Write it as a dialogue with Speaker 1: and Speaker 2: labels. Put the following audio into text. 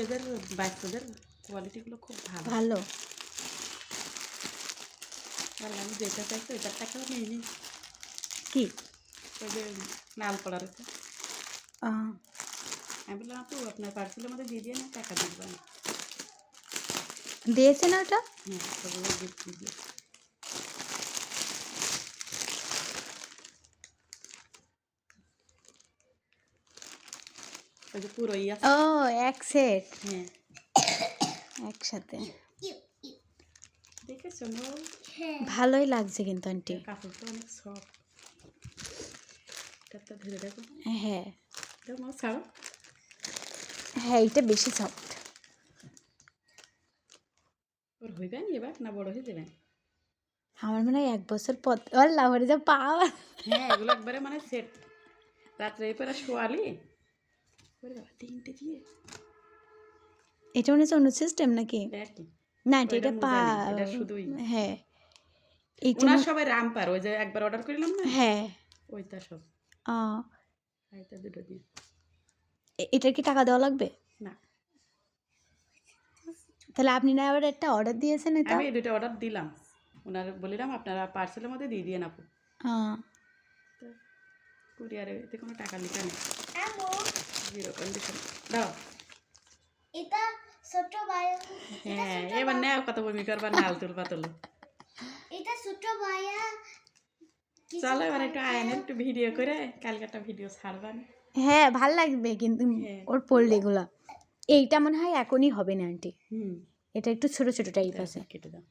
Speaker 1: এদের বাচ্চাদের কোয়ালিটিগুলো খুব ভালো
Speaker 2: ভালো।
Speaker 1: তাহলে আমি যেটা চাইছি ওইটার টাকাও নিয়ে নিই।
Speaker 2: কি
Speaker 1: ওই যে নাল পড়ার ওটা
Speaker 2: আহ,
Speaker 1: আমি বললাম আপু আপনার পার্সেলের মধ্যে দিয়ে দিয়ে না টাকা দিবো আমি।
Speaker 2: দিয়েছে না ওটা?
Speaker 1: হ্যাঁ সবগুলো গিফট দিয়ে ওই যে পুরোই আছে।
Speaker 2: ও এক সেট
Speaker 1: হ্যাঁ
Speaker 2: একসাথে।
Speaker 1: দেখেছো
Speaker 2: ভালোই লাগছে কিন্তু আন্টি।
Speaker 1: কাপড়টা অনেক সফট। এটা ধরে দেখো
Speaker 2: হ্যাঁ
Speaker 1: দেখো ছাড়ো।
Speaker 2: হ্যাঁ এটা বেশি সফট।
Speaker 1: ওর হইবেন এবার না বড় হয়ে যাবেন?
Speaker 2: আমার মনে হয় 1 বছর পর ওর লাভরে যা পাওয়া।
Speaker 1: হ্যাঁ এগুলো একবারে মানে সেট রাত্রে পরে শোয়ালি তিনটে দিয়ে
Speaker 2: এটা মনে হচ্ছে অন্য সিস্টেম নাকি?
Speaker 1: একই
Speaker 2: না আন্টি এটা পা
Speaker 1: এটা শুধুই
Speaker 2: হ্যাঁ এইটা
Speaker 1: ওনার সবাই রামপার ওই যে একবার অর্ডার করলাম না
Speaker 2: হ্যাঁ
Speaker 1: ওইটা সব এটা দুটো দিয়ে।
Speaker 2: এটার কি টাকা দেওয়া লাগবে?
Speaker 1: না
Speaker 2: তাহলে আপনি না আবার একটা অর্ডার দিয়েছেন এটা?
Speaker 1: আমি এই দুটো অর্ডার দিলাম ওনার বলিলাম আপনারা পার্সেলের মধ্যে দিয়ে দিয়ে আপু। তো কুরিয়ারে এতে কোনো টাকা লিখা নেই, জিরো কন্ডিশন। দাও
Speaker 3: এটা ছোট ভাই।
Speaker 1: হ্যাঁ এবার নেও কত বমি করবার নাল তুলবা তোলো।
Speaker 3: এটা ছোট ভাইয়া।
Speaker 1: চলো এবার একটু আয়নের একটু ভিডিও করে কালকে একটা ভিডিও ছাড়বান।
Speaker 2: হ্যাঁ ভাল লাগবে কিন্তু ওর পড়লে এগুলা। এইটা মনে হয় এখনই হবে না আন্টি, এটা একটু ছোট ছোট টাইপ আছে।
Speaker 1: কেটে দাও।